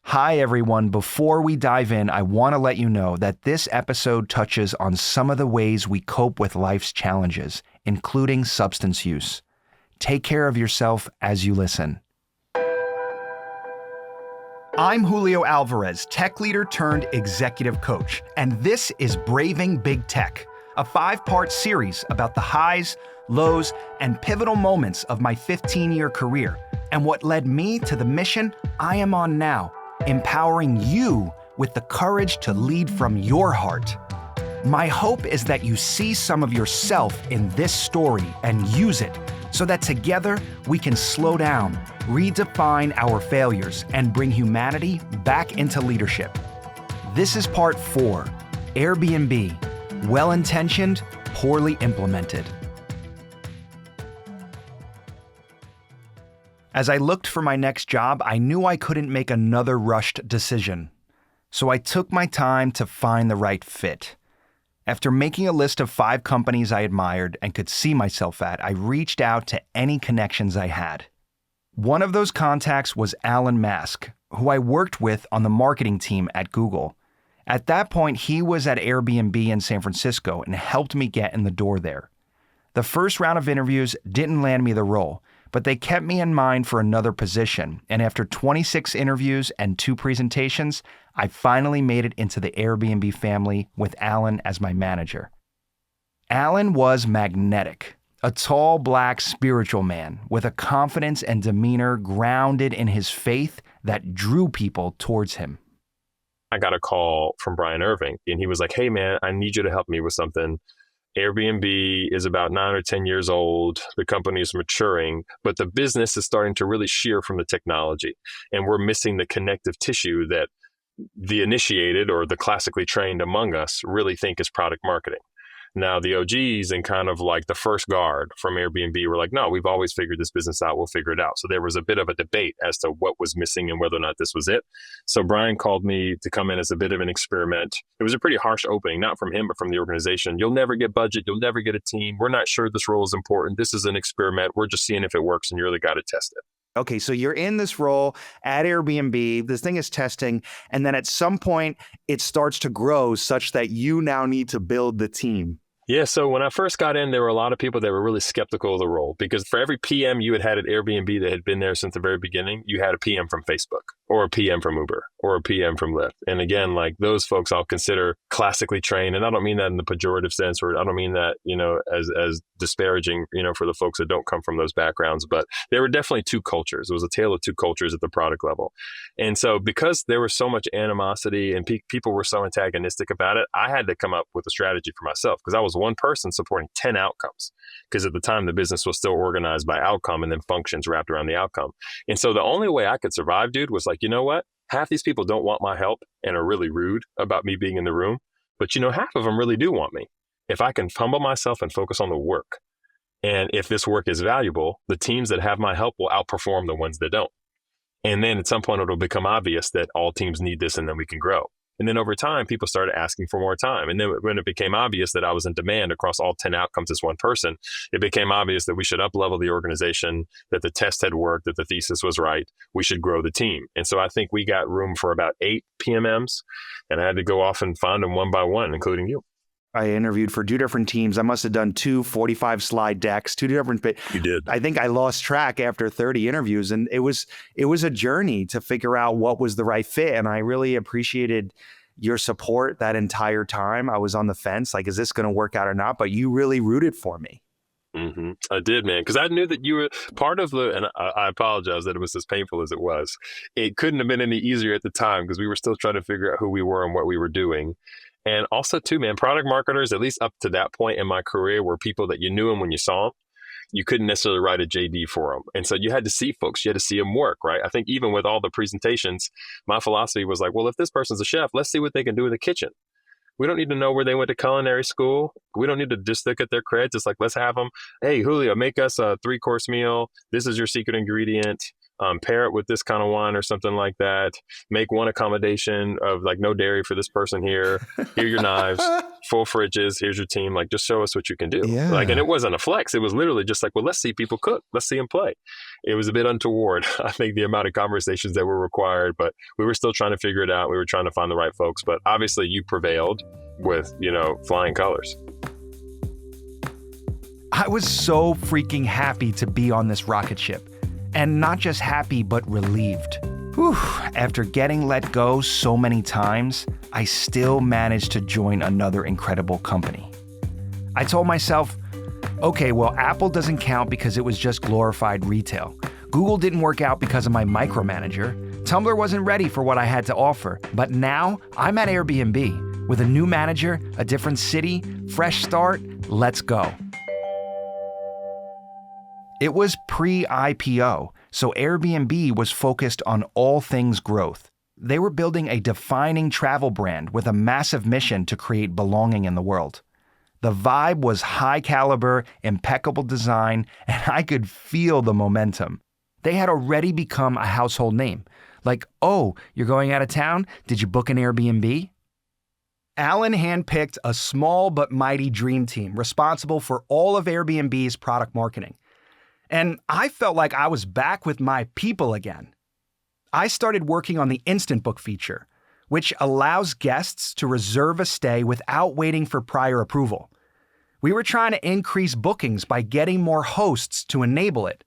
Hi, everyone. Before we dive in, I want to let you know that this episode touches on some of the ways we cope with life's challenges, including substance use. Take care of yourself as you listen. I'm Julio Alvarez, tech leader turned executive coach, and this is Braving Big Tech, a 5-part series about the highs, lows, and pivotal moments of my 15-year career, and what led me to the mission I am on now, empowering you with the courage to lead from your heart. My hope is that you see some of yourself in this story and use it so that together we can slow down, redefine our failures, and bring humanity back into leadership. This is part 4, Airbnb, well-intentioned, poorly implemented. As I looked for my next job, I knew I couldn't make another rushed decision. So I took my time to find the right fit. After making a list of 5 companies I admired and could see myself at, I reached out to any connections I had. One of those contacts was Alan Mask, who I worked with on the marketing team at Google. At that point, he was at Airbnb in San Francisco and helped me get in the door there. The first round of interviews didn't land me the role, but they kept me in mind for another position, and after 26 interviews and 2 presentations, I finally made it into the Airbnb family with Alan as my manager. Alan was magnetic, a tall, black, spiritual man with a confidence and demeanor grounded in his faith that drew people towards him. I got a call from Brian Irving, and he was like, "Hey man, I need you to help me with something. Airbnb is about 9 or 10 years old. The company is maturing, but the business is starting to really shear from the technology. And we're missing the connective tissue that the initiated or the classically trained among us really think is product marketing." Now, the OGs and kind of like the first guard from Airbnb were like, "No, we've always figured this business out. We'll figure it out." So there was a bit of a debate as to what was missing and whether or not this was it. So Brian called me to come in as a bit of an experiment. It was a pretty harsh opening, not from him, but from the organization. "You'll never get budget. You'll never get a team. We're not sure this role is important. This is an experiment. We're just seeing if it works, and you're the guy to test it." Okay, so you're in this role at Airbnb, this thing is testing, and then at some point it starts to grow such that you now need to build the team. Yeah, so when I first got in, there were a lot of people that were really skeptical of the role because for every PM you had at Airbnb that had been there since the very beginning, you had a PM from Facebook or a PM from Uber or a PM from Lyft. And again, like those folks I'll consider classically trained. And I don't mean that in the pejorative sense, or I don't mean that, as disparaging, for the folks that don't come from those backgrounds, but there were definitely 2 cultures. It was a tale of 2 cultures at the product level. And so because there was so much animosity and people were so antagonistic about it, I had to come up with a strategy for myself because I was one person supporting 10 outcomes because at the time the business was still organized by outcome and then functions wrapped around the outcome. And so the only way I could survive, dude, was like, you know what? Half these people don't want my help and are really rude about me being in the room. But half of them really do want me. If I can humble myself and focus on the work, and if this work is valuable, the teams that have my help will outperform the ones that don't. And then at some point it'll become obvious that all teams need this and then we can grow. And then over time, people started asking for more time. And then when it became obvious that I was in demand across all 10 outcomes as one person, it became obvious that we should up-level the organization, that the test had worked, that the thesis was right. We should grow the team. And so I think we got room for about 8 PMMs, and I had to go off and find them one by one, including you. I interviewed for 2 different teams. I must have done 2 45-slide decks, 2 different. You did. I think I lost track after 30 interviews, and it was a journey to figure out what was the right fit. And I really appreciated your support that entire time. I was on the fence, like, is this going to work out or not? But you really rooted for me. Mm-hmm. I did, man, because I knew that you were part of and I apologize that it was as painful as it was. It couldn't have been any easier at the time because we were still trying to figure out who we were and what we were doing. And also, too, man, product marketers, at least up to that point in my career, were people that you knew them when you saw them. You couldn't necessarily write a JD for them. And so you had to see folks, you had to see them work, right? I think even with all the presentations, my philosophy was like, well, if this person's a chef, let's see what they can do in the kitchen. We don't need to know where they went to culinary school. We don't need to just look at their creds. It's like, let's have them, hey, Julio, make us a 3-course meal. This is your secret ingredient. Pair it with this kind of wine or something like that. Make one accommodation of like no dairy for this person here. Here are your knives, full fridges. Here's your team. Like, just show us what you can do. Yeah. Like, and it wasn't a flex. It was literally just like, well, let's see people cook. Let's see them play. It was a bit untoward, I think, the amount of conversations that were required, but we were still trying to figure it out. We were trying to find the right folks, but obviously you prevailed with, flying colors. I was so freaking happy to be on this rocket ship. And not just happy, but relieved. Whew, after getting let go so many times, I still managed to join another incredible company. I told myself, okay, well, Apple doesn't count because it was just glorified retail. Google didn't work out because of my micromanager. Tumblr wasn't ready for what I had to offer. But now I'm at Airbnb with a new manager, a different city, fresh start, let's go. It was pre-IPO, so Airbnb was focused on all things growth. They were building a defining travel brand with a massive mission to create belonging in the world. The vibe was high caliber, impeccable design, and I could feel the momentum. They had already become a household name. Like, oh, you're going out of town? Did you book an Airbnb? Alan handpicked a small but mighty dream team responsible for all of Airbnb's product marketing. And I felt like I was back with my people again. I started working on the Instant Book feature, which allows guests to reserve a stay without waiting for prior approval. We were trying to increase bookings by getting more hosts to enable it.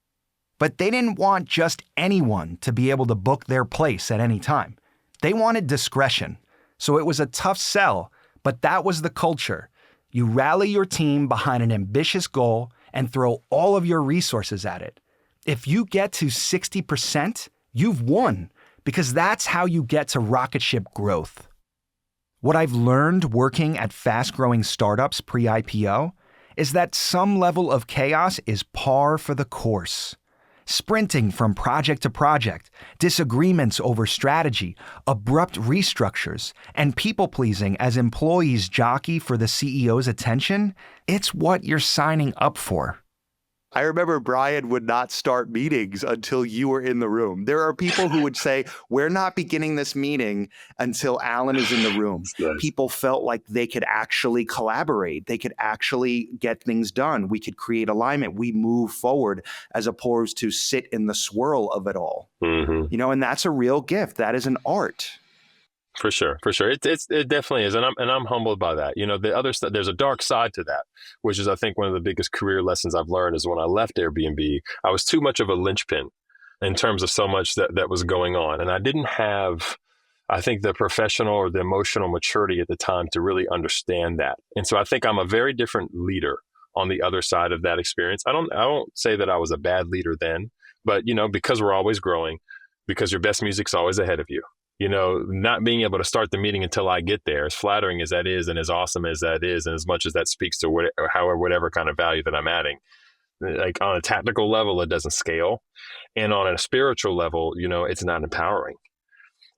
But they didn't want just anyone to be able to book their place at any time. They wanted discretion. So it was a tough sell, but that was the culture. You rally your team behind an ambitious goal and throw all of your resources at it. If you get to 60%, you've won, because that's how you get to rocket ship growth. What I've learned working at fast-growing startups pre-IPO is that some level of chaos is par for the course. Sprinting from project to project, disagreements over strategy, abrupt restructures, and people-pleasing as employees jockey for the CEO's attention, it's what you're signing up for. I remember Brian would not start meetings until you were in the room. There are people who would say, we're not beginning this meeting until Alan is in the room. Yes. People felt like they could actually collaborate. They could actually get things done. We could create alignment. We move forward as opposed to sit in the swirl of it all. Mm-hmm. And that's a real gift. That is an art. For sure. It definitely is, and I'm humbled by that. The other stuff, there's a dark side to that, which is I think one of the biggest career lessons I've learned is when I left Airbnb, I was too much of a linchpin in terms of so much that was going on, and I didn't have, I think, the professional or the emotional maturity at the time to really understand that. And so I think I'm a very different leader on the other side of that experience. I don't say that I was a bad leader then, but because we're always growing, because your best music's always ahead of you. Not being able to start the meeting until I get there, as flattering as that is and as awesome as that is, and as much as that speaks to whatever kind of value that I'm adding, like on a tactical level, it doesn't scale. And on a spiritual level, it's not empowering.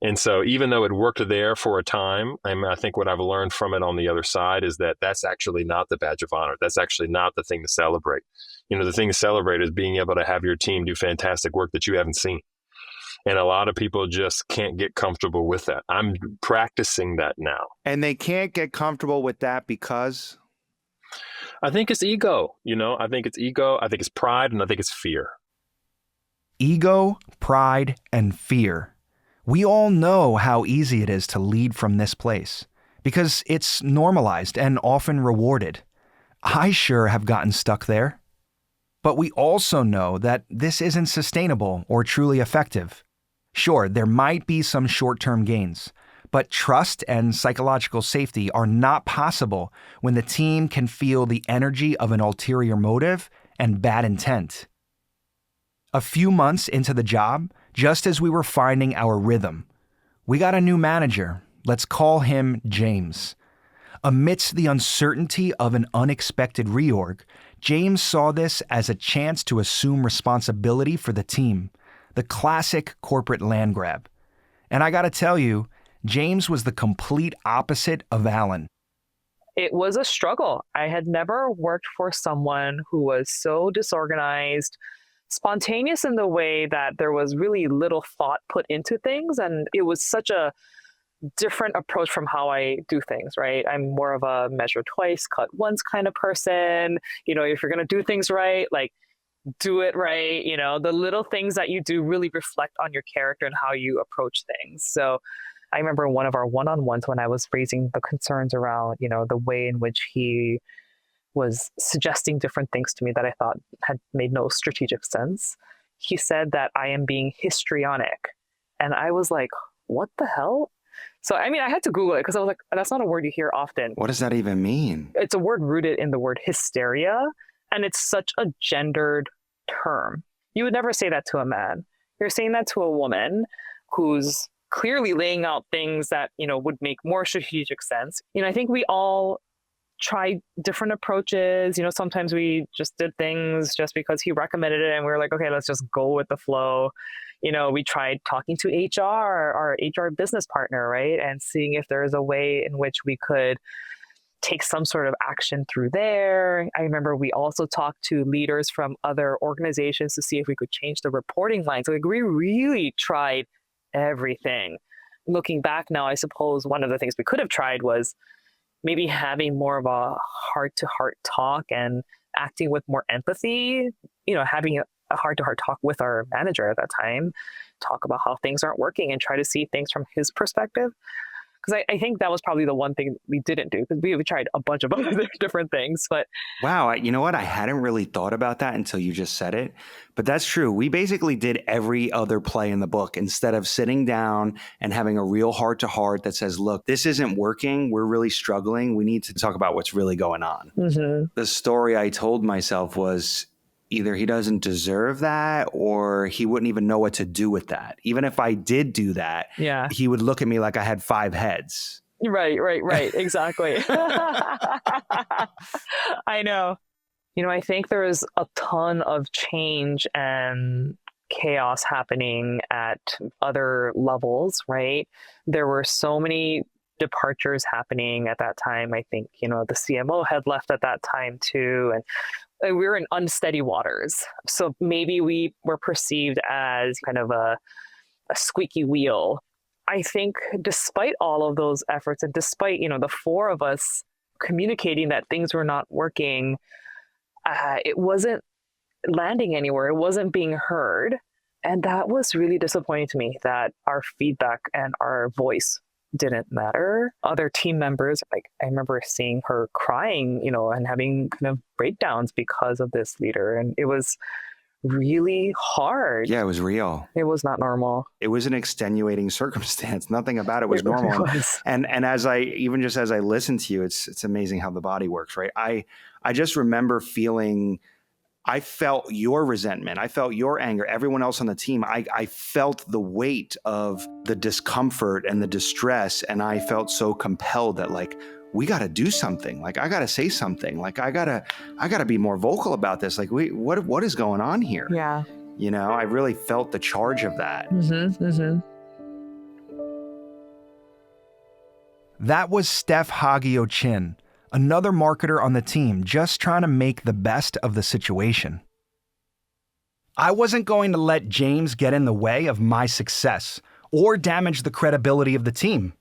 And so even though it worked there for a time, I think what I've learned from it on the other side is that that's actually not the badge of honor. That's actually not the thing to celebrate. The thing to celebrate is being able to have your team do fantastic work that you haven't seen. And a lot of people just can't get comfortable with that. I'm practicing that now. And they can't get comfortable with that because? I think it's ego. I think it's ego. I think it's pride, and I think it's fear. Ego, pride, and fear. We all know how easy it is to lead from this place because it's normalized and often rewarded. I sure have gotten stuck there. But we also know that this isn't sustainable or truly effective. Sure, there might be some short-term gains, but trust and psychological safety are not possible when the team can feel the energy of an ulterior motive and bad intent. A few months into the job, just as we were finding our rhythm, we got a new manager. Let's call him James. Amidst the uncertainty of an unexpected reorg, James saw this as a chance to assume responsibility for the team. The classic corporate land grab. And I gotta tell you, James was the complete opposite of Alan. It was a struggle. I had never worked for someone who was so disorganized, spontaneous in the way that there was really little thought put into things. And it was such a different approach from how I do things, right? I'm more of a measure twice, cut once kind of person. If you're going to do things right, like do it right. The little things that you do really reflect on your character and how you approach things. So I remember one of our one-on-ones when I was raising the concerns around, the way in which he was suggesting different things to me that I thought had made no strategic sense. He said that I am being histrionic. And I was like, what the hell? So, I had to Google it because I was like, that's not a word you hear often. What does that even mean? It's a word rooted in the word hysteria, and it's such a gendered term. You would never say that to a man. You're saying that to a woman who's clearly laying out things that, would make more strategic sense. I think we all tried different approaches. Sometimes we just did things just because he recommended it and we were like, okay, let's just go with the flow. We tried talking to HR, our HR business partner, right? And seeing if there is a way in which we could take some sort of action through there. I remember we also talked to leaders from other organizations to see if we could change the reporting line. So we really tried everything. Looking back now, I suppose one of the things we could have tried was maybe having more of a heart-to-heart talk and acting with more empathy, having a heart-to-heart talk with our manager at that time, talk about how things aren't working and try to see things from his perspective. Because I think that was probably the one thing we didn't do, because we tried a bunch of other different things. But wow, you know what? I hadn't really thought about that until you just said it. But that's true. We basically did every other play in the book instead of sitting down and having a real heart-to-heart that says, look, this isn't working. We're really struggling. We need to talk about what's really going on. Mm-hmm. The story I told myself was, either he doesn't deserve that or he wouldn't even know what to do with that. Even if I did do that, he would look at me like I had 5 heads. Right. Exactly. I know. I think there is a ton of change and chaos happening at other levels, right? There were so many departures happening at that time. I think, the CMO had left at that time too. And we were in unsteady waters. So maybe we were perceived as kind of a squeaky wheel. I think despite all of those efforts and despite, the 4 of us communicating that things were not working, it wasn't landing anywhere. It wasn't being heard. And that was really disappointing to me, that our feedback and our voice didn't matter. Other team members, like I remember seeing her crying, and having kind of breakdowns because of this leader. And it was really hard. Yeah, it was real. It was not normal. It was an extenuating circumstance. Nothing about it was normal. It was. And as I listen to you, it's amazing how the body works, right? I just remember feeling, I felt your resentment. I felt your anger. Everyone else on the team, I felt the weight of the discomfort and the distress. And I felt so compelled that, like, we got to do something. Like, I got to say something. Like, I gotta be more vocal about this. Like, what is going on here? Yeah. I really felt the charge of that. Mm-hmm. Mm-hmm. That was Steph Hagio-Chin, another marketer on the team, just trying to make the best of the situation. I wasn't going to let James get in the way of my success or damage the credibility of the team.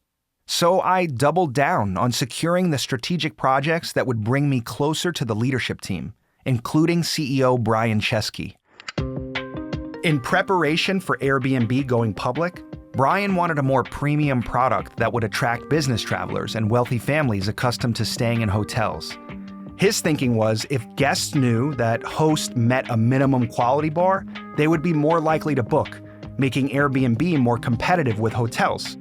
So I doubled down on securing the strategic projects that would bring me closer to the leadership team, including CEO Brian Chesky. In preparation for Airbnb going public, Brian wanted a more premium product that would attract business travelers and wealthy families accustomed to staying in hotels. His thinking was, if guests knew that Host met a minimum quality bar, they would be more likely to book, making Airbnb more competitive with hotels.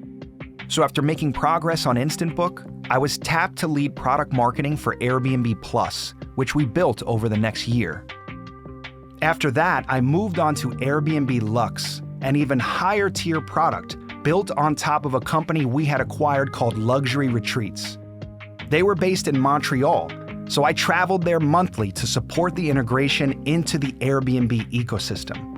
So after making progress on Instant Book, I was tapped to lead product marketing for Airbnb Plus, which we built over the next year. After that, I moved on to Airbnb Luxe, an even higher tier product built on top of a company we had acquired called Luxury Retreats. They were based in Montreal, so I traveled there monthly to support the integration into the Airbnb ecosystem.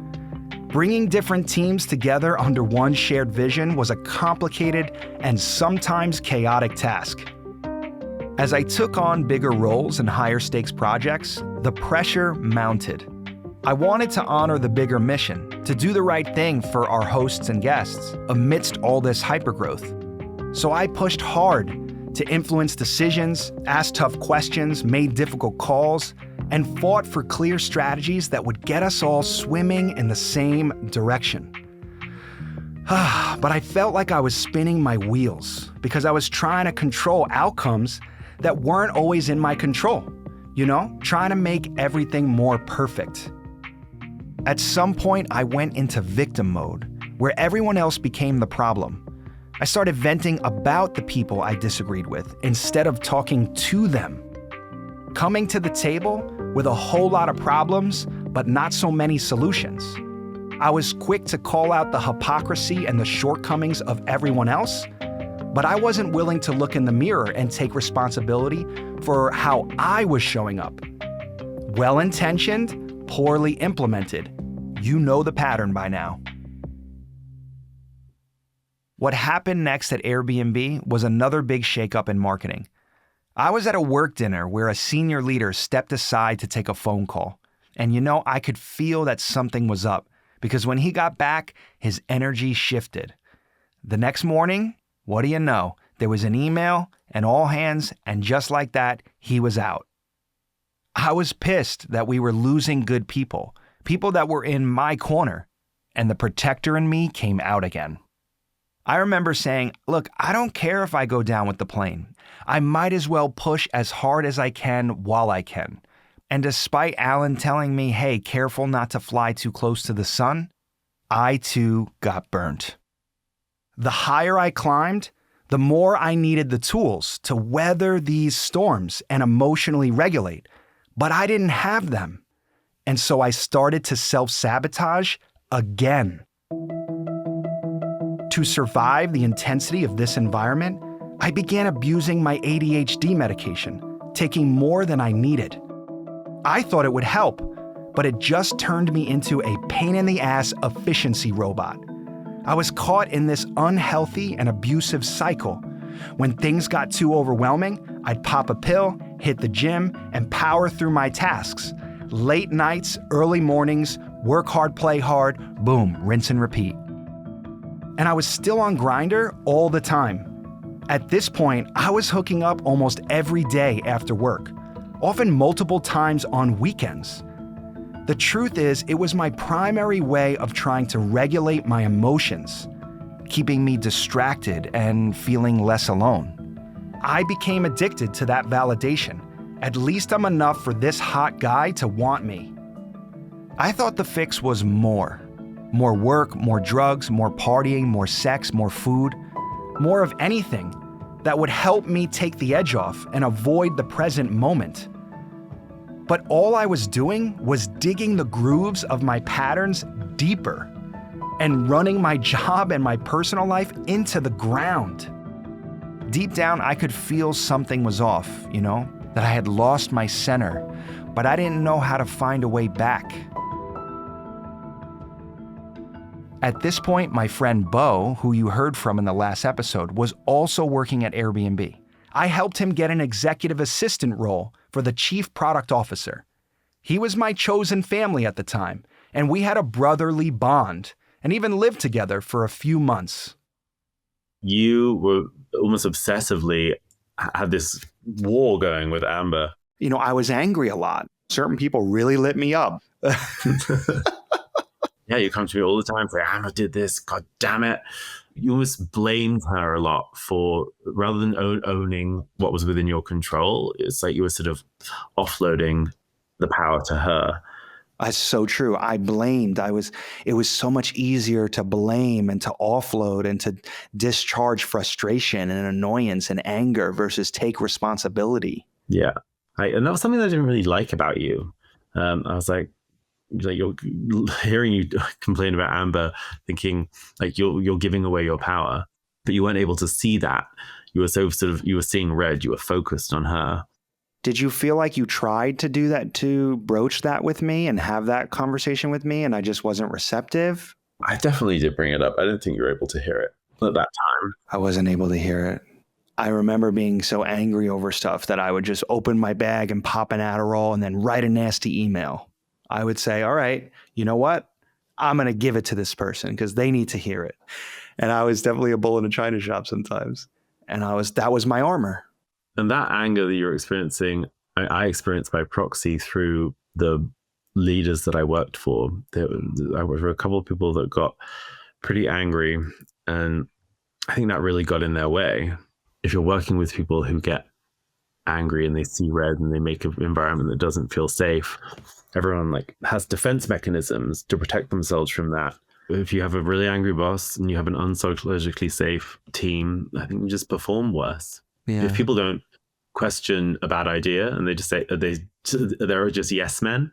Bringing different teams together under one shared vision was a complicated and sometimes chaotic task. As I took on bigger roles and higher stakes projects, the pressure mounted. I wanted to honor the bigger mission, to do the right thing for our hosts and guests amidst all this hypergrowth. So I pushed hard to influence decisions, asked tough questions, made difficult calls, and fought for clear strategies that would get us all swimming in the same direction. But I felt like I was spinning my wheels because I was trying to control outcomes that weren't always in my control, trying to make everything more perfect. At some point, I went into victim mode, where everyone else became the problem. I started venting about the people I disagreed with instead of talking to them. Coming to the table with a whole lot of problems, but not so many solutions. I was quick to call out the hypocrisy and the shortcomings of everyone else, but I wasn't willing to look in the mirror and take responsibility for how I was showing up. Well-intentioned, poorly implemented. You know the pattern by now. What happened next at Airbnb was another big shakeup in marketing. I was at a work dinner where a senior leader stepped aside to take a phone call. And I could feel that something was up because when he got back, his energy shifted. The next morning, what do you know? There was an email and all hands, and just like that, he was out. I was pissed that we were losing good people that were in my corner, and the protector in me came out again. I remember saying, look, I don't care if I go down with the plane. I might as well push as hard as I can while I can. And despite Alan telling me, hey, careful not to fly too close to the sun, I too got burnt. The higher I climbed, the more I needed the tools to weather these storms and emotionally regulate, but I didn't have them. And so I started to self-sabotage again. To survive the intensity of this environment, I began abusing my ADHD medication, taking more than I needed. I thought it would help, but it just turned me into a pain-in-the-ass efficiency robot. I was caught in this unhealthy and abusive cycle. When things got too overwhelming, I'd pop a pill, hit the gym, and power through my tasks. Late nights, early mornings, work hard, play hard, boom, rinse and repeat. And I was still on Grindr all the time. At this point, I was hooking up almost every day after work, often multiple times on weekends. The truth is, it was my primary way of trying to regulate my emotions, keeping me distracted and feeling less alone. I became addicted to that validation. At least I'm enough for this hot guy to want me. I thought the fix was more. More work, more drugs, more partying, more sex, more food, more of anything that would help me take the edge off and avoid the present moment. But all I was doing was digging the grooves of my patterns deeper and running my job and my personal life into the ground. Deep down, I could feel something was off, that I had lost my center, but I didn't know how to find a way back. At this point, my friend Beau, who you heard from in the last episode, was also working at Airbnb. I helped him get an executive assistant role for the chief product officer. He was my chosen family at the time, and we had a brotherly bond and even lived together for a few months. You were almost obsessively had this war going with Amber. I was angry a lot. Certain people really lit me up. Yeah, you come to me all the time for Amber did this, God damn it. You almost blamed her a lot for, rather than owning what was within your control, it's like you were sort of offloading the power to her. That's so true. I blamed. It was so much easier to blame and to offload and to discharge frustration and annoyance and anger versus take responsibility. Yeah. And that was something that I didn't really like about you. I was like you're hearing you complain about Amber, thinking like you're giving away your power, but you weren't able to see that. You were so you were seeing red. You were focused on her. Did you feel like you tried to do that, to broach that with me and have that conversation with me, and I just wasn't receptive? I definitely did bring it up. I didn't think you were able to hear it at that time. I wasn't able to hear it. I remember being so angry over stuff that I would just open my bag and pop an Adderall and then write a nasty email. I would say, all right, you know what? I'm going to give it to this person because they need to hear it. And I was definitely a bull in a china shop sometimes. And that was my armor. And that anger that you're experiencing, I experienced by proxy through the leaders that I worked for. There were a couple of people that got pretty angry, and I think that really got in their way. If you're working with people who get angry and they see red and they make an environment that doesn't feel safe, everyone like has defense mechanisms to protect themselves from that. If you have a really angry boss and you have an unsociologically safe team, I think you just perform worse. Yeah. If people don't question a bad idea and they just say they're just yes men,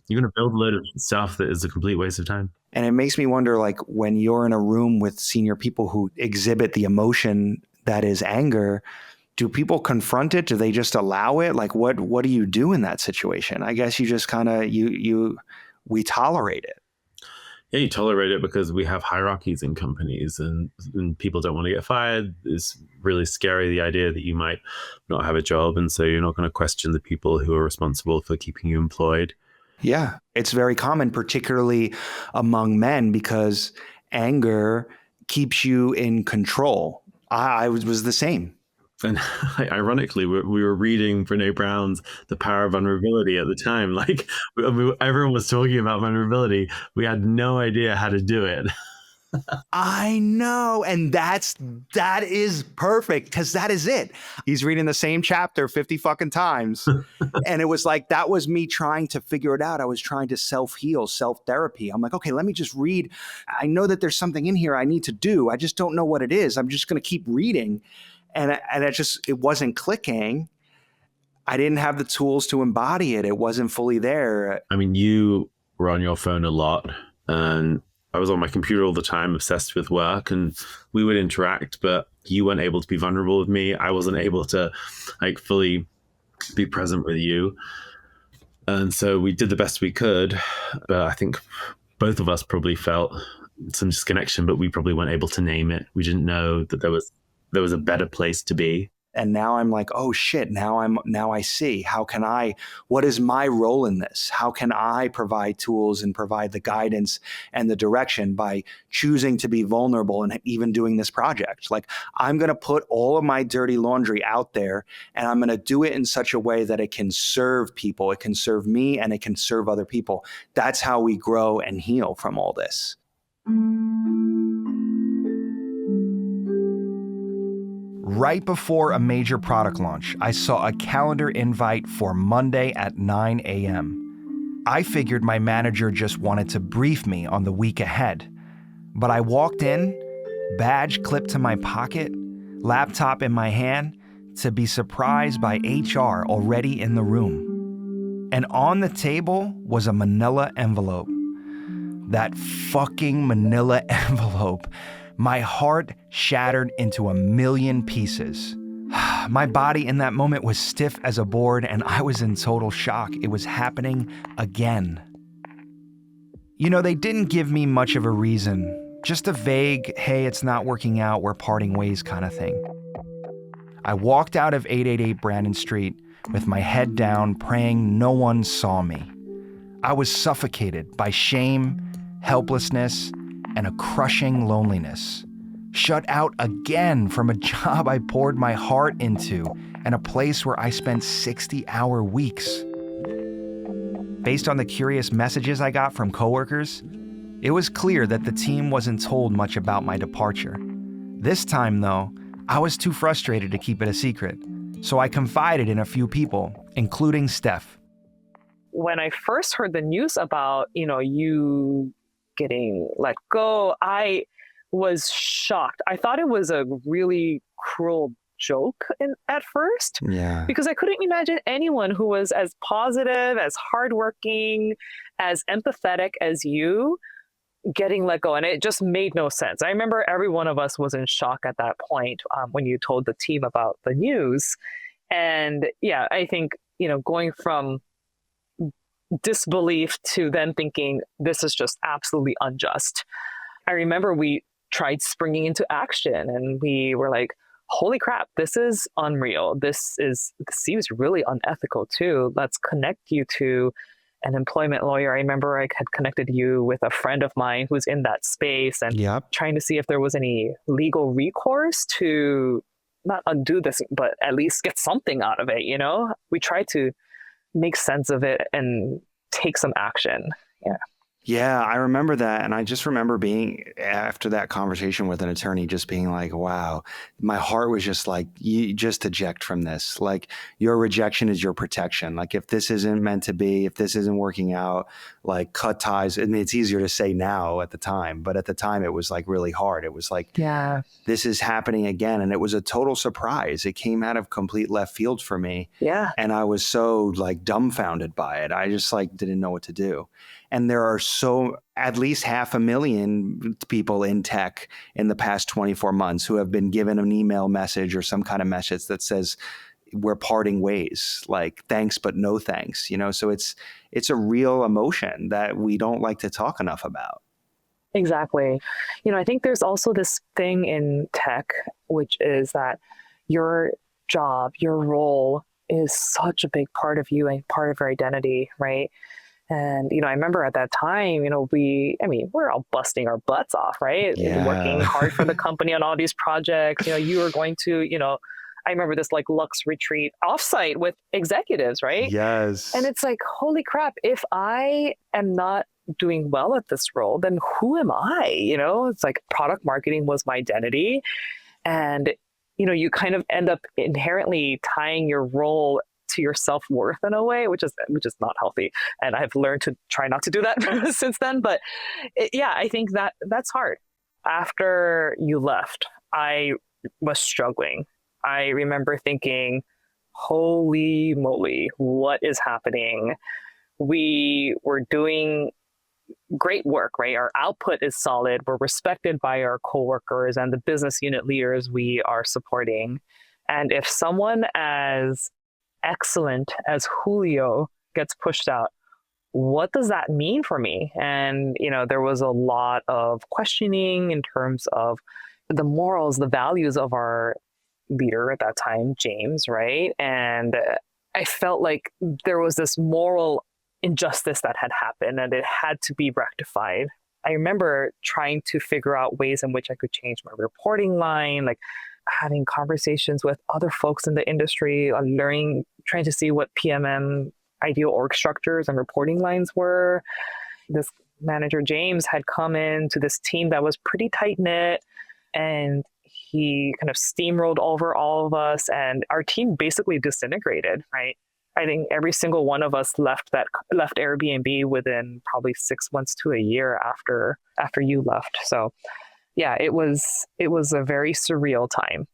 you're going to build a load of stuff that is a complete waste of time. And it makes me wonder, like, when you're in a room with senior people who exhibit the emotion that is anger, do people confront it? Do they just allow it? Like, what do you do in that situation? I guess you just kind of, we tolerate it. Yeah, you tolerate it because we have hierarchies in companies, and people don't want to get fired. It's really scary, the idea that you might not have a job. And so you're not going to question the people who are responsible for keeping you employed. Yeah, it's very common, particularly among men, because anger keeps you in control. I was the same. And ironically, we were reading Brene Brown's The Power of Vulnerability at the time. Like, everyone was talking about vulnerability. We had no idea how to do it. I know. And that is perfect, because that is it. He's reading the same chapter 50 fucking times. And it was like, that was me trying to figure it out. I was trying to self-heal, self-therapy. I'm like, okay, let me just read. I know that there's something in here I need to do. I just don't know what it is. I'm just going to keep reading. And it wasn't clicking. I didn't have the tools to embody it. It wasn't fully there. I mean, you were on your phone a lot, and I was on my computer all the time, obsessed with work, and we would interact, but you weren't able to be vulnerable with me. I wasn't able to like fully be present with you. And so we did the best we could, but I think both of us probably felt some disconnection, but we probably weren't able to name it. We didn't know that there was a better place to be. And now I'm like, oh shit, now I see. What is my role in this? How can I provide tools and provide the guidance and the direction by choosing to be vulnerable and even doing this project? Like, I'm going to put all of my dirty laundry out there, and I'm going to do it in such a way that it can serve people. It can serve me, and it can serve other people. That's how we grow and heal from all this. Right before a major product launch, I saw a calendar invite for Monday at 9 a.m. I figured my manager just wanted to brief me on the week ahead. But I walked in, badge clipped to my pocket, laptop in my hand, to be surprised by HR already in the room. And on the table was a manila envelope. That fucking manila envelope. My heart shattered into a million pieces. My body in that moment was stiff as a board, and I was in total shock. It was happening again. You know, they didn't give me much of a reason, just a vague, hey, it's not working out, we're parting ways kind of thing. I walked out of 888 Brandon Street with my head down, praying no one saw me. I was suffocated by shame, helplessness, and a crushing loneliness. Shut out again from a job I poured my heart into and a place where I spent 60-hour weeks. Based on the curious messages I got from coworkers, it was clear that the team wasn't told much about my departure. This time, though, I was too frustrated to keep it a secret, so I confided in a few people, including Steph. When I first heard the news about, you getting let go, I was shocked. I thought it was a really cruel joke at first. Yeah. Because I couldn't imagine anyone who was as positive, as hardworking, as empathetic as you getting let go. And it just made no sense. I remember every one of us was in shock at that point when you told the team about the news. And yeah, I think, going from disbelief to then thinking this is just absolutely unjust. I remember we tried springing into action, and we were like, holy crap, this is unreal. This seems really unethical too. Let's connect you to an employment lawyer. I remember I had connected you with a friend of mine who's in that space and Yep. trying to see if there was any legal recourse to not undo this, but at least get something out of it, you know? We try to make sense of it and take some action. Yeah. Yeah, I remember that. And I just remember being after that conversation with an attorney, just being like, wow, my heart was just like, you just eject from this. Like, your rejection is your protection. Like, if this isn't meant to be, if this isn't working out, like, cut ties. I mean, it's easier to say now at the time, but at the time it was like really hard. It was like, Yeah. this is happening again. And it was a total surprise. It came out of complete left field for me. Yeah. And I was so like dumbfounded by it. I just like didn't know what to do. And there are at least 500,000 people in tech in the past 24 months who have been given an email message or some kind of message that says, we're parting ways, like, thanks, but no thanks. You know, so it's a real emotion that we don't like to talk enough about. Exactly. You know, I think there's also this thing in tech, which is that your job, your role is such a big part of you and part of your identity, right? And, you know, I remember at that time, you know, we're all busting our butts off, right? Yeah. Working hard for the company on all these projects. You know, you were going to, you know, I remember this like Luxe retreat offsite with executives, right? Yes. And it's like, holy crap, if I am not doing well at this role, then who am I? You know, it's like product marketing was my identity. And, you know, you kind of end up inherently tying your role to your self-worth in a way, which is not healthy. And I've learned to try not to do that since then. But I think that's hard. After you left, I was struggling. I remember thinking, holy moly, what is happening? We were doing great work, right? Our output is solid. We're respected by our coworkers and the business unit leaders we are supporting. And if someone as excellent as Julio gets pushed out, what does that mean for me? And, you know, there was a lot of questioning in terms of the morals, the values of our leader at that time, James, right? And I felt like there was this moral injustice that had happened and it had to be rectified. I remember trying to figure out ways in which I could change my reporting line, like having conversations with other folks in the industry, trying to see what PMM ideal org structures and reporting lines were. This manager, James, had come into this team that was pretty tight-knit, and he kind of steamrolled over all of us, and our team basically disintegrated, right? I think every single one of us left Airbnb within probably 6 months to a year after you left. So yeah, it was a very surreal time.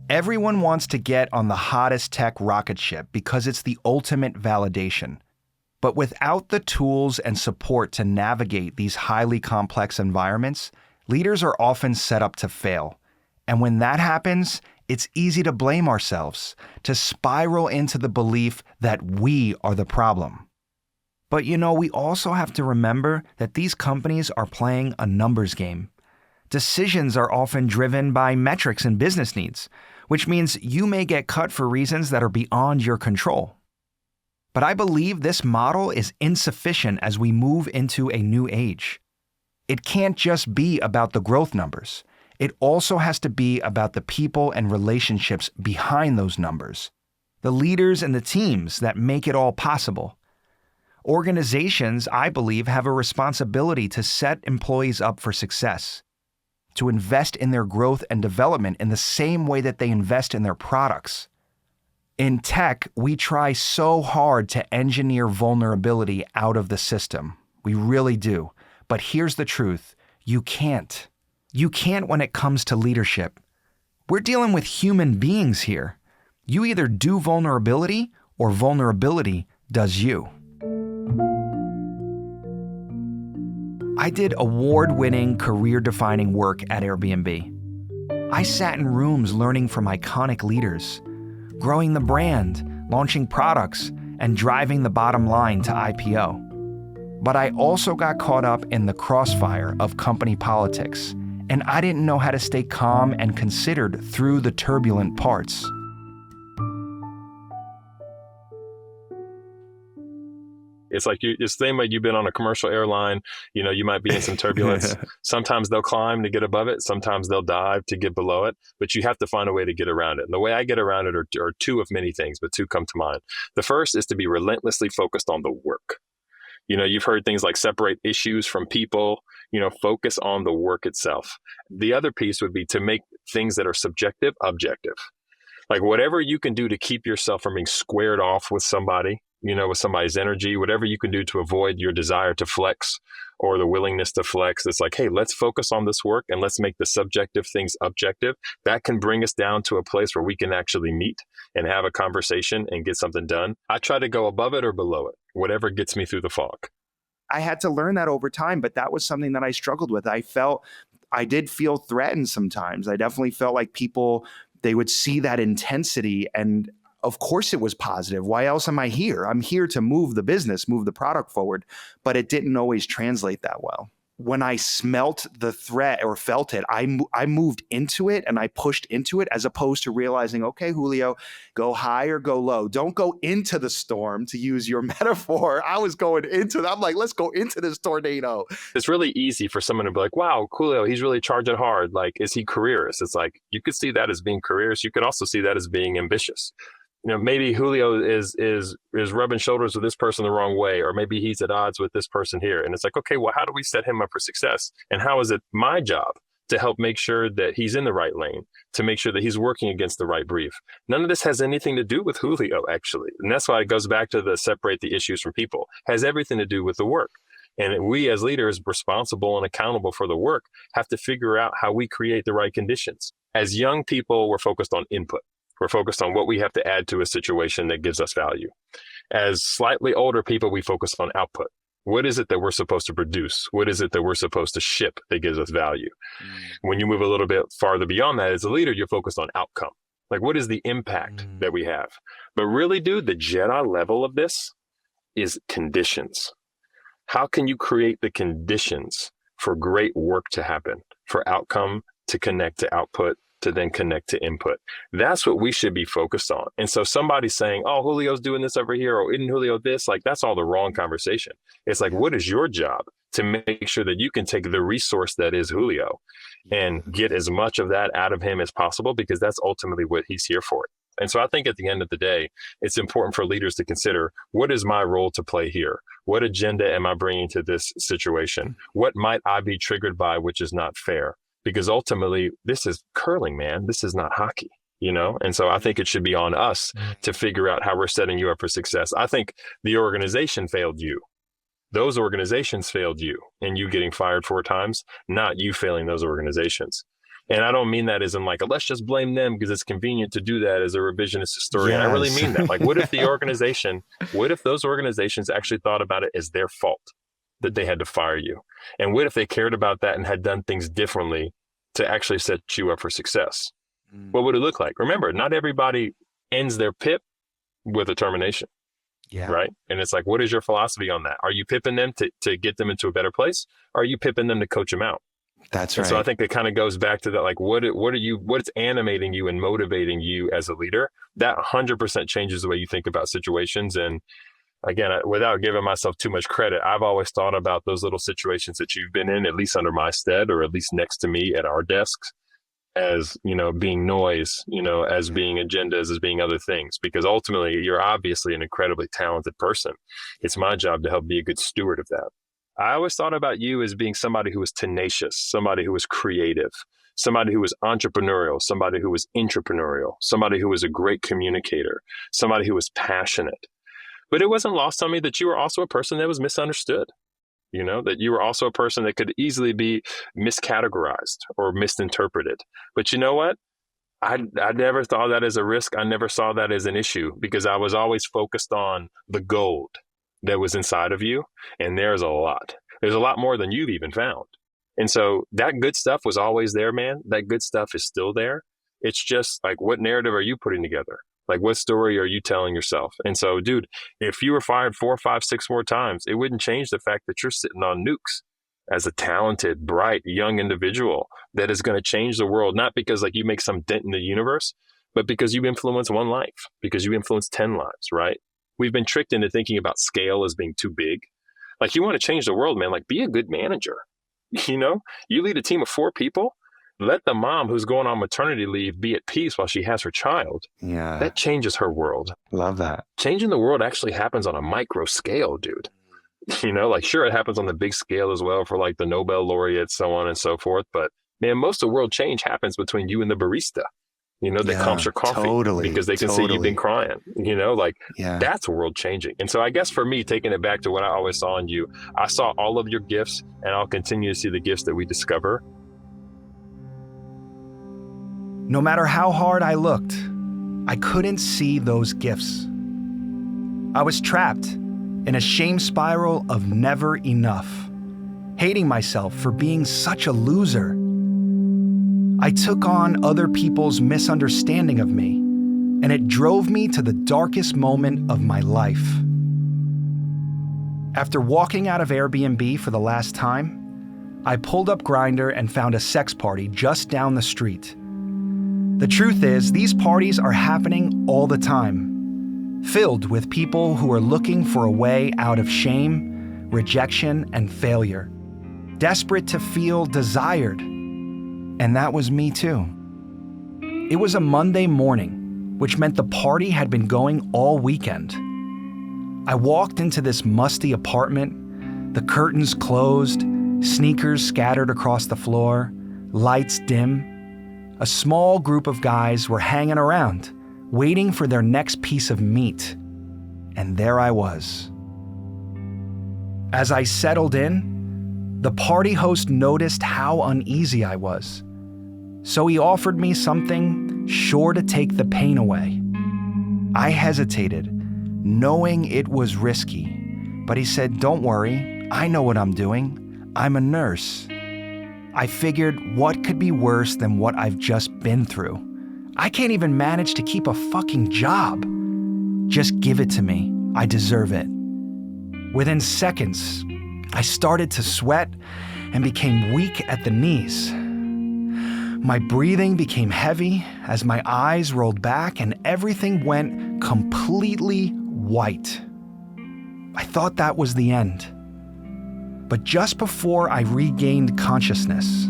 Everyone wants to get on the hottest tech rocket ship because it's the ultimate validation. But without the tools and support to navigate these highly complex environments, leaders are often set up to fail. And when that happens, it's easy to blame ourselves, to spiral into the belief that we are the problem. But you know, we also have to remember that these companies are playing a numbers game. Decisions are often driven by metrics and business needs, which means you may get cut for reasons that are beyond your control. But I believe this model is insufficient as we move into a new age. It can't just be about the growth numbers. It also has to be about the people and relationships behind those numbers, the leaders and the teams that make it all possible. Organizations, I believe, have a responsibility to set employees up for success, to invest in their growth and development in the same way that they invest in their products. In tech, we try so hard to engineer vulnerability out of the system. We really do. But here's the truth. You can't. You can't when it comes to leadership. We're dealing with human beings here. You either do vulnerability or vulnerability does you. I did award-winning, career-defining work at Airbnb. I sat in rooms learning from iconic leaders, growing the brand, launching products, and driving the bottom line to IPO. But I also got caught up in the crossfire of company politics, and I didn't know how to stay calm and considered through the turbulent parts. It's like it's the same way you've been on a commercial airline. You might be in some turbulence. Sometimes they'll climb to get above it. Sometimes they'll dive to get below it. But you have to find a way to get around it. And the way I get around it are two of many things, but two come to mind. The first is to be relentlessly focused on the work. You've heard things like separate issues from people, focus on the work itself. The other piece would be to make things that are subjective, objective. Like whatever you can do to keep yourself from being squared off with somebody, with somebody's energy, whatever you can do to avoid your desire to flex or the willingness to flex. It's like, hey, let's focus on this work and let's make the subjective things objective. That can bring us down to a place where we can actually meet and have a conversation and get something done. I try to go above it or below it, whatever gets me through the fog. I had to learn that over time, but that was something that I struggled with. I did feel threatened sometimes. I definitely felt like people, they would see that intensity, and of course it was positive. Why else am I here? I'm here to move the business, move the product forward, but it didn't always translate that well. When I smelt the threat or felt it, I moved into it and I pushed into it, as opposed to realizing, okay, Julio, go high or go low. Don't go into the storm, to use your metaphor. I was going into that. I'm like, let's go into this tornado. It's really easy for someone to be like, wow, Julio, he's really charging hard. Like, is he careerist? It's like, you could see that as being careerist. You could also see that as being ambitious. Maybe Julio is rubbing shoulders with this person the wrong way, or maybe he's at odds with this person here. And it's like, okay, well, how do we set him up for success? And how is it my job to help make sure that he's in the right lane, to make sure that he's working against the right brief? None of this has anything to do with Julio, actually. And that's why it goes back to the separate the issues from people. It has everything to do with the work. And we as leaders responsible and accountable for the work have to figure out how we create the right conditions. As young people, we're focused on input. We're focused on what we have to add to a situation that gives us value. As slightly older people, we focus on output. What is it that we're supposed to produce? What is it that we're supposed to ship that gives us value? When you move a little bit farther beyond that, as a leader, you're focused on outcome. Like, what is the impact that we have? But really, dude, the Jedi level of this is conditions. How can you create the conditions for great work to happen, for outcome to connect to output, to then connect to input? That's what we should be focused on. And so somebody saying, oh, Julio's doing this over here, or isn't Julio this? Like, that's all the wrong conversation. It's like, what is your job to make sure that you can take the resource that is Julio and get as much of that out of him as possible, because that's ultimately what he's here for. And so I think at the end of the day, it's important for leaders to consider, what is my role to play here? What agenda am I bringing to this situation? What might I be triggered by, which is not fair? Because ultimately, this is curling, man. This is not hockey, And so I think it should be on us to figure out how we're setting you up for success. I think the organization failed you. Those organizations failed you, and you getting fired 4 times, not you failing those organizations. And I don't mean that as in like, let's just blame them because it's convenient to do that as a revisionist historian. Yes. I really mean that. Like, what if those organizations actually thought about it as their fault that they had to fire you? And what if they cared about that and had done things differently to actually set you up for success? What would it look like? Remember, not everybody ends their PIP with a termination. Yeah. Right. And it's like, what is your philosophy on that? Are you pipping them to get them into a better place? Or are you pipping them to coach them out? That's right. And so I think it kind of goes back to that, like, what's animating you and motivating you as a leader? That 100% changes the way you think about situations. And again, without giving myself too much credit, I've always thought about those little situations that you've been in, at least under my stead, or at least next to me at our desks, as, being noise, as being agendas, as being other things, because ultimately you're obviously an incredibly talented person. It's my job to help be a good steward of that. I always thought about you as being somebody who was tenacious, somebody who was creative, somebody who was entrepreneurial, somebody who was intrapreneurial, somebody who was a great communicator, somebody who was passionate. But it wasn't lost on me that you were also a person that was misunderstood, that you were also a person that could easily be miscategorized or misinterpreted. But you know what? I never thought that as a risk. I never saw that as an issue, because I was always focused on the gold that was inside of you. And there's a lot. There's a lot more than you've even found. And so that good stuff was always there, man. That good stuff is still there. It's just like, what narrative are you putting together? Like, what story are you telling yourself? And so, dude, if you were fired 4, 5, 6 more times, it wouldn't change the fact that you're sitting on nukes as a talented, bright, young individual that is going to change the world, not because like you make some dent in the universe, but because you influence one life, because you influence 10 lives, right? We've been tricked into thinking about scale as being too big. Like, you want to change the world, man, like, be a good manager. You lead a team of 4 people, let the mom who's going on maternity leave be at peace while she has her child. Yeah. That changes her world. Love that. Changing the world actually happens on a micro scale, dude. Like, sure, it happens on the big scale as well for like the Nobel laureates, so on and so forth. But man, most of the world change happens between you and the barista, that comes your coffee because they can see you've been crying, That's world changing. And so I guess for me, taking it back to what I always saw in you, I saw all of your gifts, and I'll continue to see the gifts that we discover. No matter how hard I looked, I couldn't see those gifts. I was trapped in a shame spiral of never enough, hating myself for being such a loser. I took on other people's misunderstanding of me, and it drove me to the darkest moment of my life. After walking out of Airbnb for the last time, I pulled up Grindr and found a sex party just down the street. The truth is, these parties are happening all the time, filled with people who are looking for a way out of shame, rejection, and failure, desperate to feel desired. And that was me too. It was a Monday morning, which meant the party had been going all weekend. I walked into this musty apartment, the curtains closed, sneakers scattered across the floor, lights dim. A small group of guys were hanging around, waiting for their next piece of meat. And there I was. As I settled in, the party host noticed how uneasy I was. So he offered me something sure to take the pain away. I hesitated, knowing it was risky, but he said, "Don't worry, I know what I'm doing. I'm a nurse." I figured, what could be worse than what I've just been through? I can't even manage to keep a fucking job. Just give it to me. I deserve it. Within seconds, I started to sweat and became weak at the knees. My breathing became heavy as my eyes rolled back and everything went completely white. I thought that was the end. But just before I regained consciousness,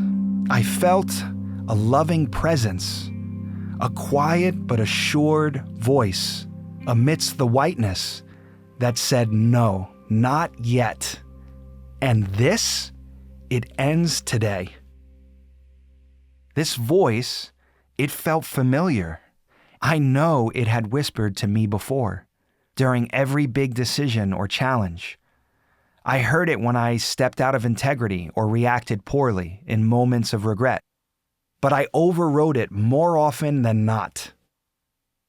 I felt a loving presence, a quiet but assured voice amidst the whiteness that said, "No, not yet. And this, it ends today." This voice, it felt familiar. I know it had whispered to me before, during every big decision or challenge. I heard it when I stepped out of integrity or reacted poorly in moments of regret. But I overrode it more often than not.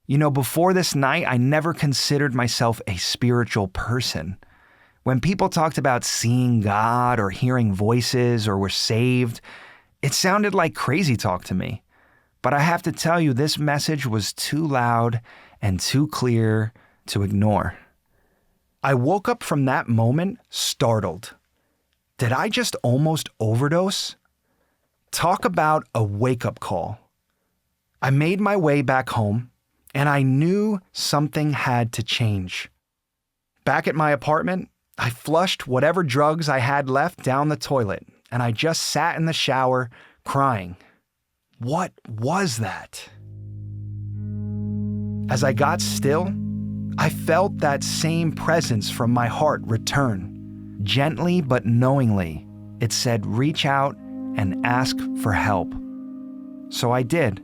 Before this night, I never considered myself a spiritual person. When people talked about seeing God or hearing voices or were saved, it sounded like crazy talk to me. But I have to tell you, this message was too loud and too clear to ignore. I woke up from that moment startled. Did I just almost overdose? Talk about a wake-up call. I made my way back home, and I knew something had to change. Back at my apartment, I flushed whatever drugs I had left down the toilet, and I just sat in the shower crying. What was that? As I got still, I felt that same presence from my heart return. Gently but knowingly, it said, "Reach out and ask for help." So I did.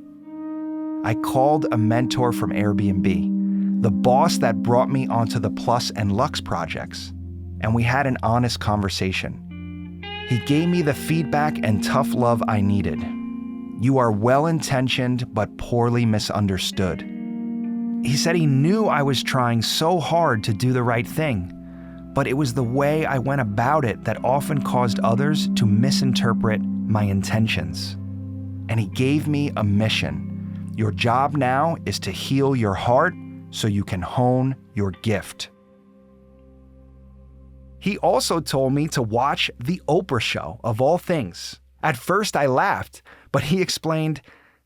I called a mentor from Airbnb, the boss that brought me onto the Plus and Luxe projects, and we had an honest conversation. He gave me the feedback and tough love I needed. "You are well-intentioned but poorly misunderstood." He said he knew I was trying so hard to do the right thing, but it was the way I went about it that often caused others to misinterpret my intentions. And he gave me a mission. Your job now is to heal your heart so you can hone your gift. He also told me to watch The Oprah Show, of all things. At first I laughed, but he explained,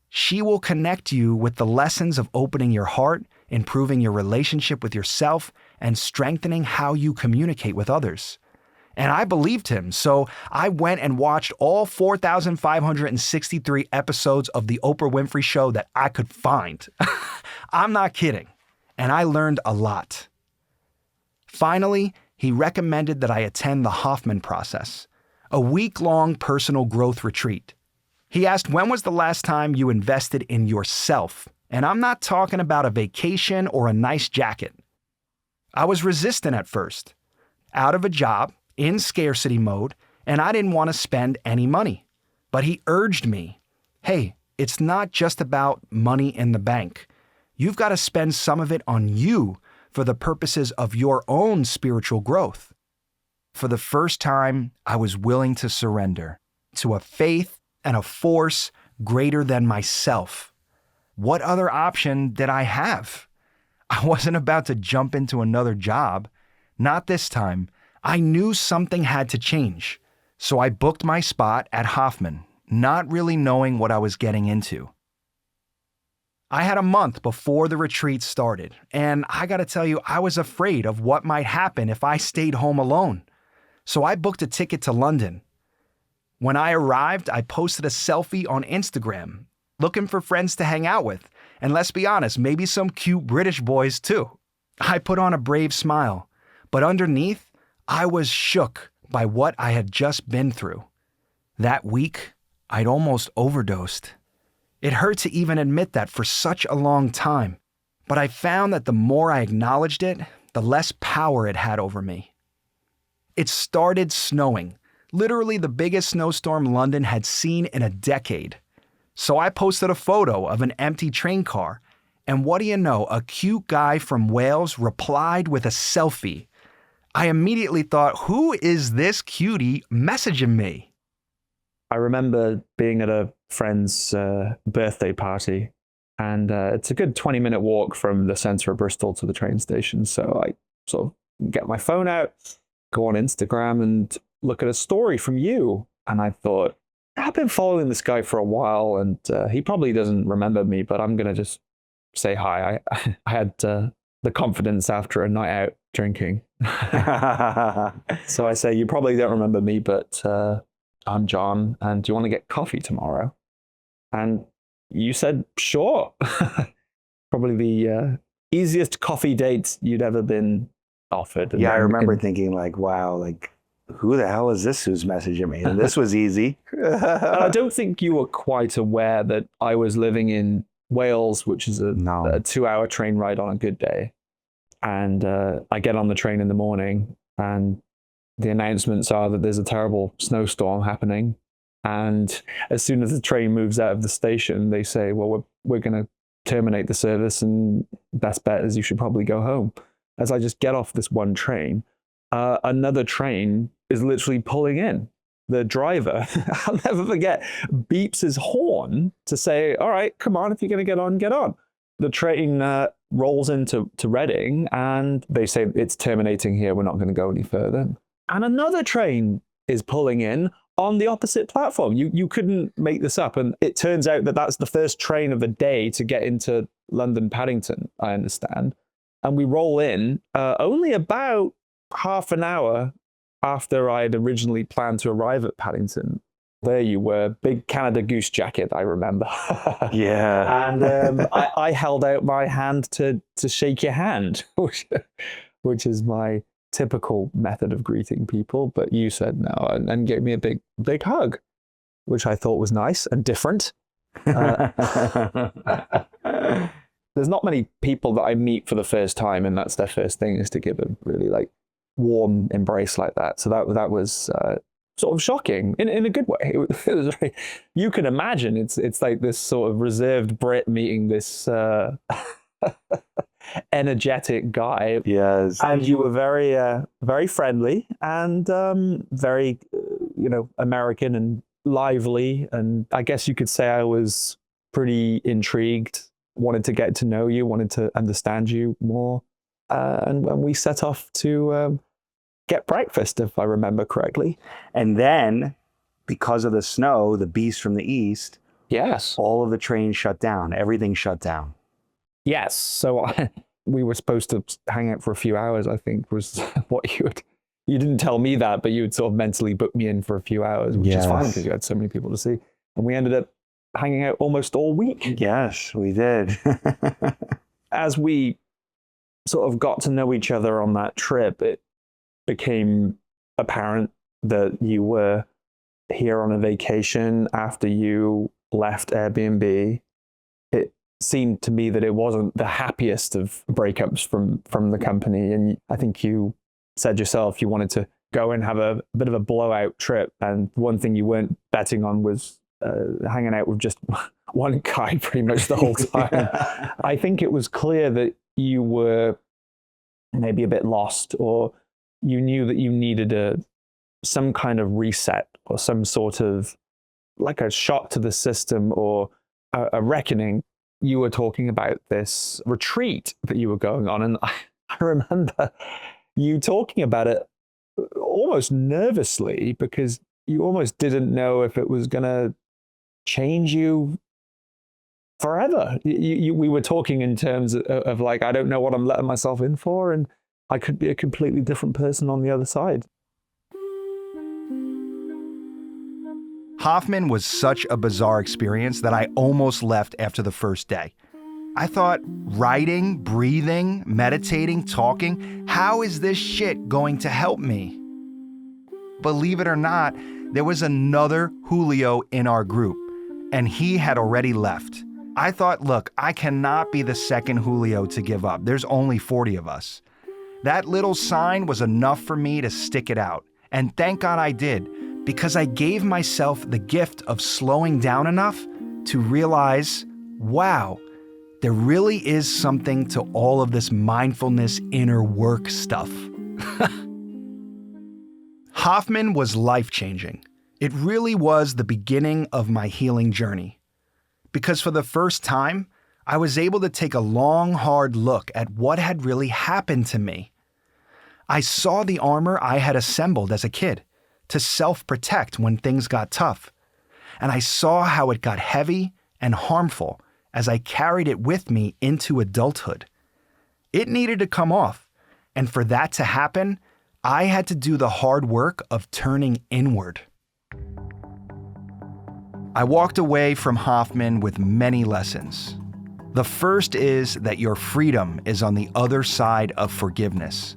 "She will connect you with the lessons of opening your heart, improving your relationship with yourself, and strengthening how you communicate with others. And I believed him, so I went and watched all 4,563 episodes of The Oprah Winfrey Show that I could find. I'm not kidding. And I learned a lot. Finally, he recommended that I attend the Hoffman Process, a week-long personal growth retreat. He asked, when was the last time you invested in yourself? And I'm not talking about a vacation or a nice jacket. I was resistant at first, out of a job, in scarcity mode, and I didn't want to spend any money. But he urged me, hey, it's not just about money in the bank. You've got to spend some of it on you for the purposes of your own spiritual growth. For the first time, I was willing to surrender to a faith and a force greater than myself. What other option did I have? I wasn't about to jump into another job. Not this time. I knew something had to change. So I booked my spot at Hoffman, not really knowing what I was getting into. I had a month before the retreat started, and I gotta tell you, I was afraid of what might happen if I stayed home alone. So I booked a ticket to London. When I arrived, I posted a selfie on Instagram, looking for friends to hang out with. And let's be honest, maybe some cute British boys too. I put on a brave smile, but underneath, I was shook by what I had just been through. That week, I'd almost overdosed. It hurt to even admit that for such a long time, but I found that the more I acknowledged it, the less power it had over me. It started snowing, literally the biggest snowstorm London had seen in a decade. So I posted a photo of an empty train car, and what do you know, a cute guy from Wales replied with a selfie. I immediately thought, who is this cutie messaging me? I remember being at a friend's birthday party, and it's a good 20-minute walk from the center of Bristol to the train station. So I sort of get my phone out, go on Instagram and look at a story from you. And I thought, I've been following this guy for a while, and he probably doesn't remember me, but I'm going to just say hi. I had the confidence after a night out drinking. So I say, you probably don't remember me, but I'm John, and do you want to get coffee tomorrow? And you said, sure. Probably the easiest coffee date you'd ever been offered. And I remember thinking like, wow, like, who the hell is this who's messaging me? And this was easy. I don't think you were quite aware that I was living in Wales, which is a 2-hour train ride on a good day. And I get on the train in the morning, and the announcements are that there's a terrible snowstorm happening. And as soon as the train moves out of the station, they say, well, we're going to terminate the service, and best bet is you should probably go home. As I just get off this one train, another train is literally pulling in. The driver, I'll never forget, beeps his horn to say, all right, come on, if you're going to get on, get on. The train rolls into Reading, and they say it's terminating here. We're not going to go any further. And another train is pulling in on the opposite platform. You couldn't make this up. And it turns out that that's the first train of the day to get into London Paddington, I understand. And we roll in only about half an hour after I had originally planned to arrive at Paddington. There you were, big Canada Goose jacket, I remember. Yeah. And I held out my hand to shake your hand, which is my typical method of greeting people. But you said no and gave me a big hug, which I thought was nice and different. There's not many people that I meet for the first time, and that's their first thing, is to give a really like warm embrace like that. So that was sort of shocking in a good way. It was very, you can imagine it's like this sort of reserved Brit meeting this energetic guy. Yes. And you were very friendly and very American and lively, and I guess you could say I was pretty intrigued, wanted to get to know you, wanted to understand you more, and we set off to get breakfast, if I remember correctly. And then, because of the snow, the beast from the east, yes, all of the trains shut down. Everything shut down. Yes. So we were supposed to hang out for a few hours, I think was what you didn't tell me that, but you would sort of mentally book me in for a few hours, which is fine because you had so many people to see. And we ended up hanging out almost all week. Yes, we did. As we sort of got to know each other on that trip, it became apparent that you were here on a vacation after you left Airbnb. It seemed to me that it wasn't the happiest of breakups from the company. And I think you said yourself you wanted to go and have a bit of a blowout trip. And one thing you weren't betting on was hanging out with just one guy pretty much the whole time. I think it was clear that you were maybe a bit lost, or you knew that you needed some kind of reset or some sort of like a shock to the system or a reckoning. You were talking about this retreat that you were going on, and I remember you talking about it almost nervously because you almost didn't know if it was going to change you forever. We were talking in terms of like, I don't know what I'm letting myself in for, and I could be a completely different person on the other side. Hoffman was such a bizarre experience that I almost left after the first day. I thought, writing, breathing, meditating, talking, how is this shit going to help me? Believe it or not, there was another Julio in our group, and he had already left. I thought, look, I cannot be the second Julio to give up. There's only 40 of us. That little sign was enough for me to stick it out. And thank God I did, because I gave myself the gift of slowing down enough to realize, wow, there really is something to all of this mindfulness inner work stuff. Hoffman was life-changing. It really was the beginning of my healing journey. Because for the first time, I was able to take a long, hard look at what had really happened to me. I saw the armor I had assembled as a kid to self-protect when things got tough. And I saw how it got heavy and harmful as I carried it with me into adulthood. It needed to come off, and for that to happen, I had to do the hard work of turning inward. I walked away from Hoffman with many lessons. The first is that your freedom is on the other side of forgiveness.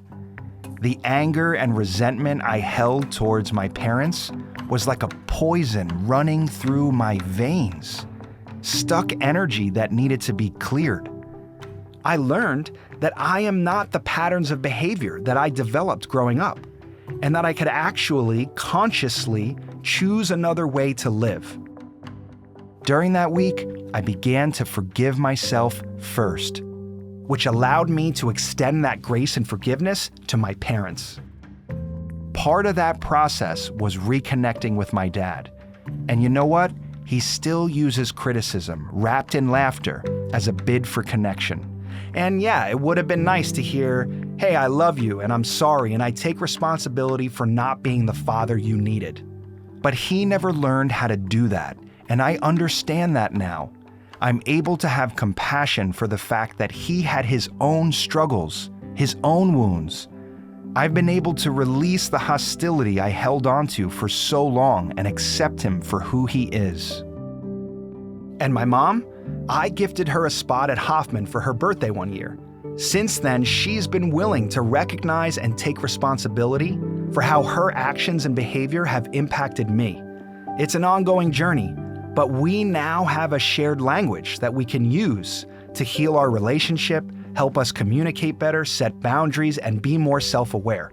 The anger and resentment I held towards my parents was like a poison running through my veins. Stuck energy that needed to be cleared. I learned that I am not the patterns of behavior that I developed growing up, and that I could actually consciously choose another way to live. During that week, I began to forgive myself first, which allowed me to extend that grace and forgiveness to my parents. Part of that process was reconnecting with my dad. And you know what? He still uses criticism, wrapped in laughter, as a bid for connection. And yeah, it would have been nice to hear, hey, I love you and I'm sorry and I take responsibility for not being the father you needed. But he never learned how to do that, and I understand that now. I'm able to have compassion for the fact that he had his own struggles, his own wounds. I've been able to release the hostility I held onto for so long and accept him for who he is. And my mom? I gifted her a spot at Hoffman for her birthday one year. Since then, she's been willing to recognize and take responsibility for how her actions and behavior have impacted me. It's an ongoing journey, but we now have a shared language that we can use to heal our relationship, help us communicate better, set boundaries, and be more self-aware.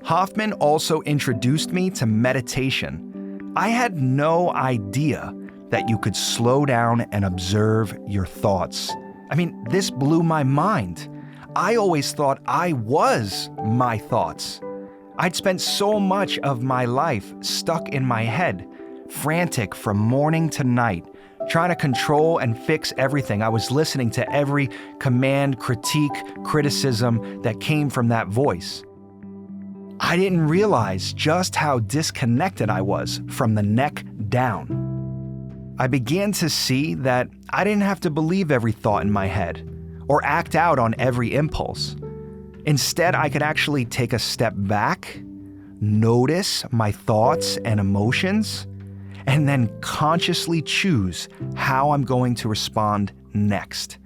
Hoffman also introduced me to meditation. I had no idea that you could slow down and observe your thoughts. I mean, this blew my mind. I always thought I was my thoughts. I'd spent so much of my life stuck in my head, frantic from morning to night, trying to control and fix everything. I was listening to every command, critique, criticism that came from that voice. I didn't realize just how disconnected I was from the neck down. I began to see that I didn't have to believe every thought in my head or act out on every impulse. Instead, I could actually take a step back, notice my thoughts and emotions, and then consciously choose how I'm going to respond next.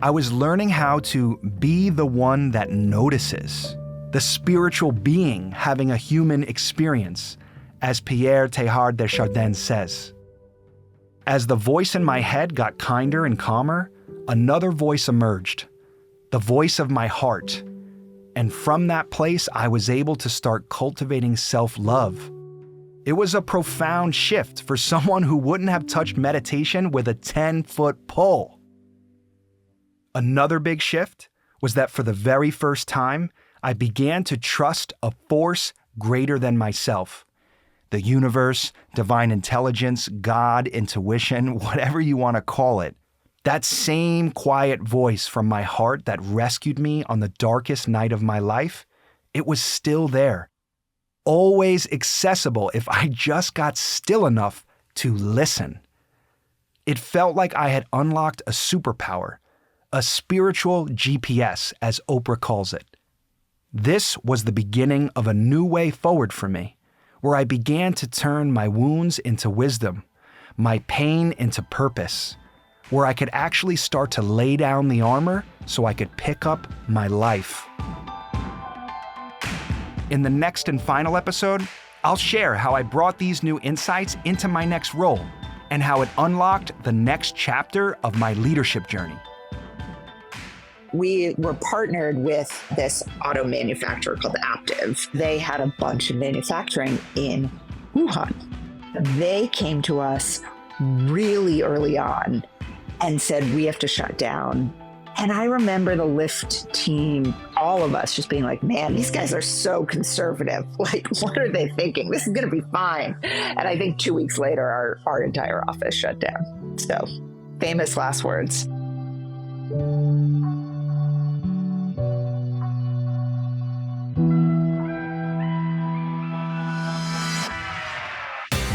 I was learning how to be the one that notices, the spiritual being having a human experience, as Pierre Teilhard de Chardin says. As the voice in my head got kinder and calmer, another voice emerged, the voice of my heart. And from that place, I was able to start cultivating self-love. It was a profound shift for someone who wouldn't have touched meditation with a 10-foot pole. Another big shift was that for the very first time, I began to trust a force greater than myself. The universe, divine intelligence, God, intuition, whatever you want to call it. That same quiet voice from my heart that rescued me on the darkest night of my life, it was still there. Always accessible if I just got still enough to listen. It felt like I had unlocked a superpower, a spiritual GPS, as Oprah calls it. This was the beginning of a new way forward for me, where I began to turn my wounds into wisdom, my pain into purpose, where I could actually start to lay down the armor so I could pick up my life. In the next and final episode, I'll share how I brought these new insights into my next role and how it unlocked the next chapter of my leadership journey. We were partnered with this auto manufacturer called Aptiv. They had a bunch of manufacturing in Wuhan. They came to us really early on and said, we have to shut down. And I remember the Lyft team, all of us just being like, man, these guys are so conservative. Like, what are they thinking? This is going to be fine. And I think 2 weeks later, our entire office shut down. So, famous last words.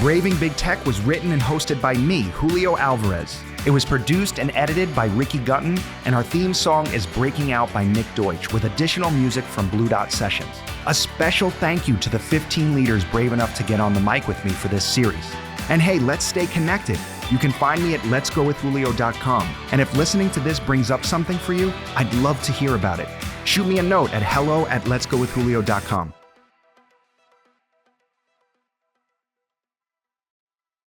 Braving Big Tech was written and hosted by me, Julio Alvarez. It was produced and edited by Rikki Gunton, and our theme song is Breaking Out by Nick Deutsch, with additional music from Blue Dot Sessions. A special thank you to the 15 leaders brave enough to get on the mic with me for this series. And hey, let's stay connected. You can find me at letsgowithjulio.com. And if listening to this brings up something for you, I'd love to hear about it. Shoot me a note at hello@letsgowithjulio.com.